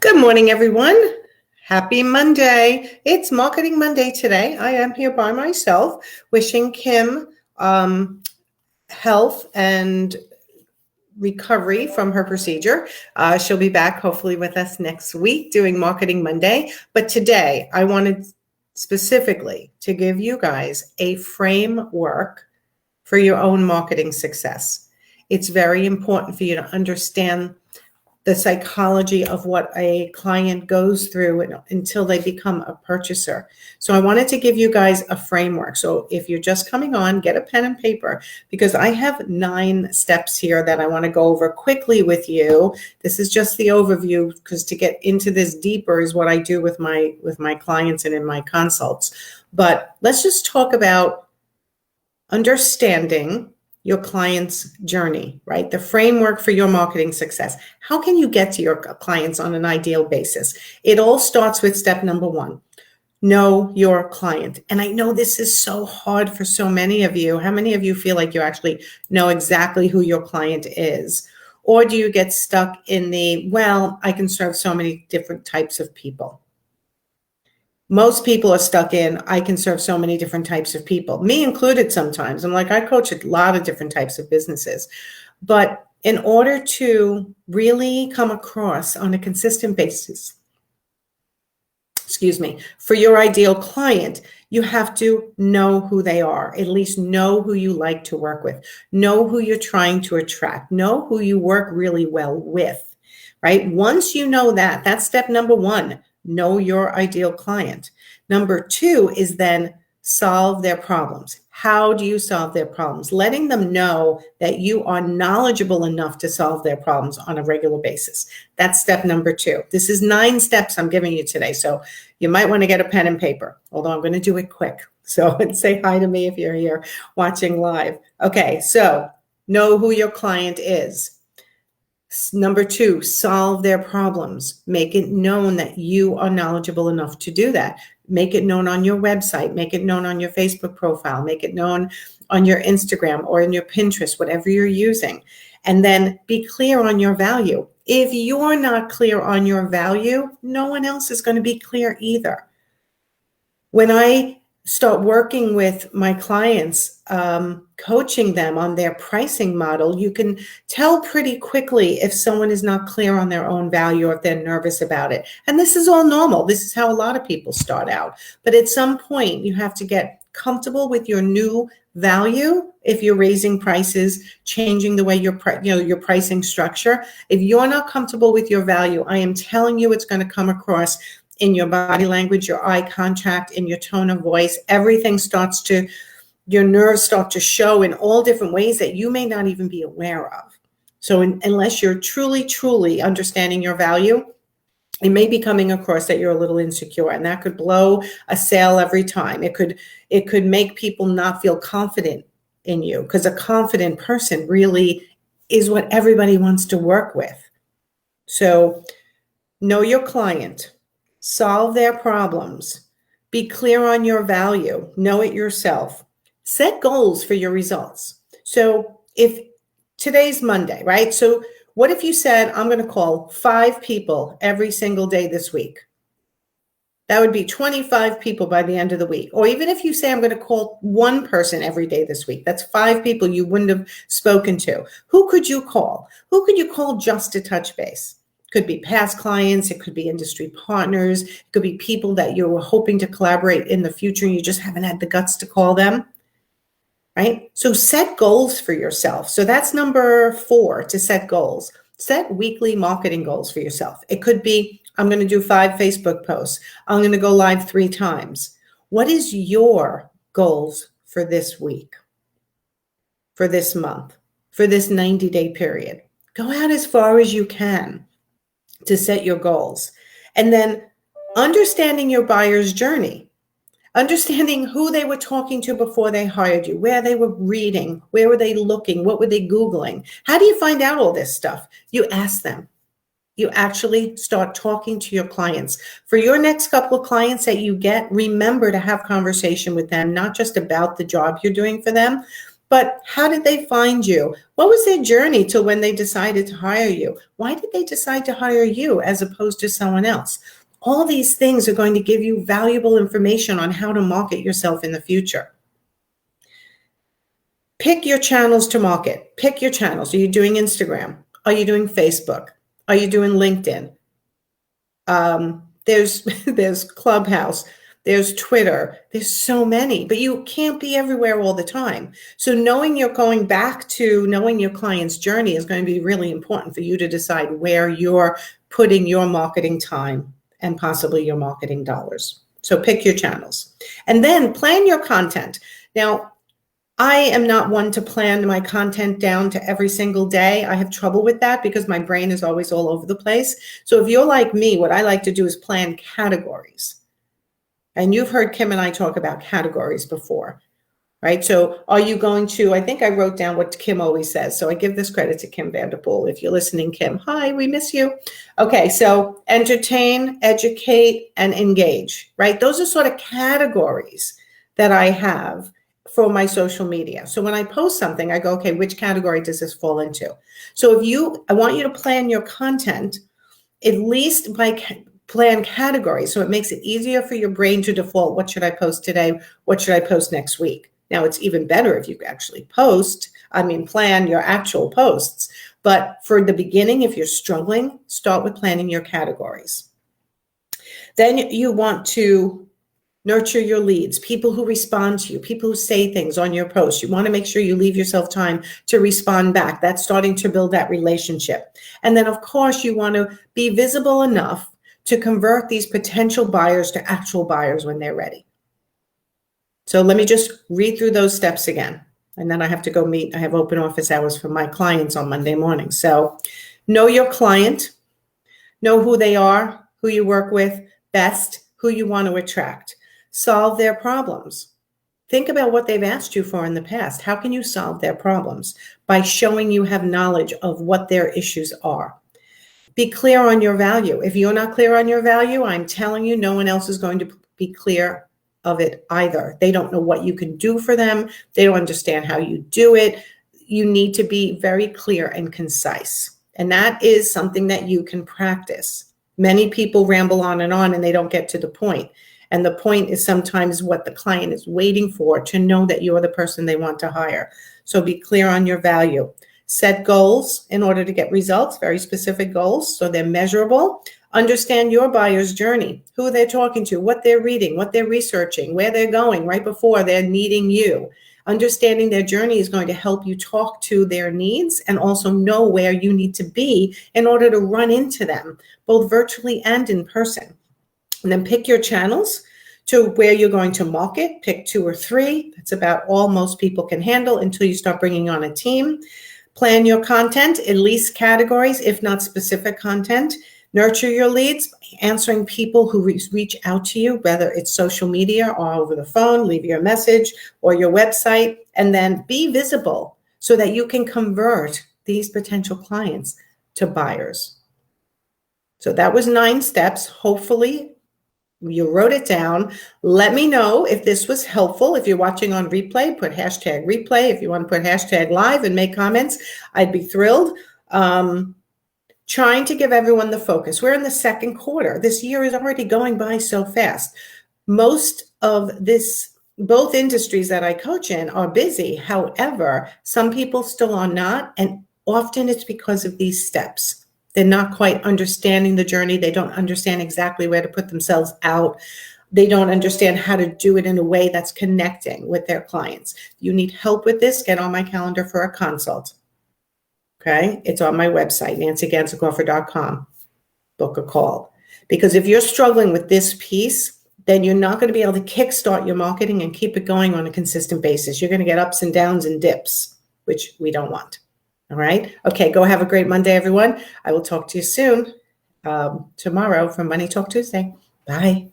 Good morning, everyone. Happy Monday. It's Marketing Monday today. I am here by myself, wishing Kim health and recovery from her procedure. She'll be back hopefully with us next week doing Marketing Monday. But today I wanted specifically to give you guys a framework for your own marketing success. It's very important for you to understand the psychology of what a client goes through until they become a purchaser. So I wanted to give you guys a framework. So if you're just coming on, get a pen and paper, because I have 9 steps here that I want to go over quickly with you. This is just the overview, because to get into this deeper is what I do with my clients and in my consults. But let's just talk about understanding your client's journey, right? The framework for your marketing success. How can you get to your clients on an ideal basis? It all starts with step number 1. Know your client. And I know this is so hard for so many of you. How many of you feel like you actually know exactly who your client is? Or do you get stuck in well, I can serve so many different types of people? Most people are stuck in, I can serve so many different types of people, me included sometimes. I'm like, I coach a lot of different types of businesses. But in order to really come across on a consistent basis, for your ideal client, you have to know who they are, at least know who you like to work with, know who you're trying to attract, know who you work really well with, right? Once you know that, that's step number 1. Know your ideal client. Number 2 is then solve their problems. How do you solve their problems? Letting them know that you are knowledgeable enough to solve their problems on a regular basis. That's step number 2. This is 9 steps I'm giving you today. So you might want to get a pen and paper, although I'm going to do it quick. So say hi to me if you're here watching live. Okay, so know who your client is. Number 2, solve their problems. Make it known that you are knowledgeable enough to do that. Make it known on your website. Make it known on your Facebook profile. Make it known on your Instagram or in your Pinterest, whatever you're using. And then be clear on your value. If you're not clear on your value, no one else is going to be clear either. When I start working with my clients, coaching them on their pricing model, you can tell pretty quickly if someone is not clear on their own value or if they're nervous about it. And this is all normal. This is how a lot of people start out. But at some point, you have to get comfortable with your new value. If you're raising prices, changing the way your pricing structure, if you're not comfortable with your value, I am telling you, it's going to come across in your body language, your eye contact, in your tone of voice. Everything your nerves start to show in all different ways that you may not even be aware of. So unless you're truly, truly understanding your value, it may be coming across that you're a little insecure, and that could blow a sale every time. It could make people not feel confident in you, because a confident person really is what everybody wants to work with. So know your client. Solve their problems. Be clear on your value. Know it yourself. Set goals for your results. So if today's Monday, right? So what if you said, I'm going to call 5 people every single day this week? That would be 25 people by the end of the week. Or even if you say, I'm going to call 1 person every day this week, that's 5 people you wouldn't have spoken to. Who could you call? Who could you call just to touch base? Could be past clients, it could be industry partners, it could be people that you were hoping to collaborate in the future and you just haven't had the guts to call them, right? So set goals for yourself. So that's number 4, to set goals. Set weekly marketing goals for yourself. It could be, I'm going to do 5 Facebook posts. I'm going to go live 3 times. What is your goals for this week, for this month, for this 90-day period? Go out as far as you can to set your goals. And then understanding your buyer's journey, understanding who they were talking to before they hired you, where they were reading, where were they looking, what were they Googling? How do you find out all this stuff? You ask them. You actually start talking to your clients. For your next couple of clients that you get, remember to have conversation with them, not just about the job you're doing for them, But how did they find you? What was their journey to when they decided to hire you? Why did they decide to hire you as opposed to someone else? All these things are going to give you valuable information on how to market yourself in the future. Pick your channels to market. Pick your channels. Are you doing Instagram? Are you doing Facebook? Are you doing LinkedIn? There's Clubhouse. There's Twitter. There's so many, but you can't be everywhere all the time. So knowing your client's journey is going to be really important for you to decide where you're putting your marketing time and possibly your marketing dollars. So pick your channels and then plan your content. Now, I am not one to plan my content down to every single day. I have trouble with that because my brain is always all over the place. So if you're like me, what I like to do is plan categories. And you've heard Kim and I talk about categories before, right? So are you going to, I think I wrote down what Kim always says. So I give this credit to Kim Vanderpool. If you're listening, Kim, hi, we miss you. Okay, so entertain, educate, and engage, right? Those are sort of categories that I have for my social media. So when I post something, I go, okay, which category does this fall into? So I want you to plan your content at least by plan categories. So it makes it easier for your brain to default. What should I post today? What should I post next week? Now it's even better if you actually plan your actual posts. But for the beginning, if you're struggling, start with planning your categories. Then you want to nurture your leads, people who respond to you, people who say things on your posts. You want to make sure you leave yourself time to respond back. That's starting to build that relationship. And then, of course, you want to be visible enough to convert these potential buyers to actual buyers when they're ready. So let me just read through those steps again. And then I have to go meet. I have open office hours for my clients on Monday morning. So know your client, know who they are, who you work with best, who you want to attract. Solve their problems. Think about what they've asked you for in the past. How can you solve their problems? By showing you have knowledge of what their issues are. Be clear on your value. If you're not clear on your value, I'm telling you, no one else is going to be clear of it either. They don't know what you can do for them. They don't understand how you do it. You need to be very clear and concise. And that is something that you can practice. Many people ramble on and they don't get to the point. And the point is sometimes what the client is waiting for to know that you're the person they want to hire. So be clear on your value. Set goals in order to get results, very specific goals, so they're measurable. Understand your buyer's journey, who they're talking to, what they're reading, what they're researching, where they're going right before they're meeting you. Understanding their journey is going to help you talk to their needs and also know where you need to be in order to run into them, both virtually and in person. And then pick your channels to where you're going to market. Pick 2 or 3. That's about all most people can handle until you start bringing on a team. Plan your content, at least categories, if not specific content. Nurture your leads, answering people who reach out to you, whether it's social media or over the phone, leave your message or your website, and then be visible so that you can convert these potential clients to buyers. So that was 9 steps. Hopefully, you wrote it down. Let me know if this was helpful. If you're watching on replay, put hashtag replay. If you want to put hashtag live and make comments, I'd be thrilled. Trying to give everyone the focus. We're in the second quarter. This year is already going by so fast. Most of both industries that I coach in are busy. However, some people still are not. And often it's because of these steps. They're not quite understanding the journey. They don't understand exactly where to put themselves out. They don't understand how to do it in a way that's connecting with their clients. You need help with this, get on my calendar for a consult. Okay? It's on my website, nancyganzagoffer.com. Book a call. Because if you're struggling with this piece, then you're not going to be able to kickstart your marketing and keep it going on a consistent basis. You're going to get ups and downs and dips, which we don't want. All right. Okay. Go have a great Monday, everyone. I will talk to you soon tomorrow for Money Talk Tuesday. Bye.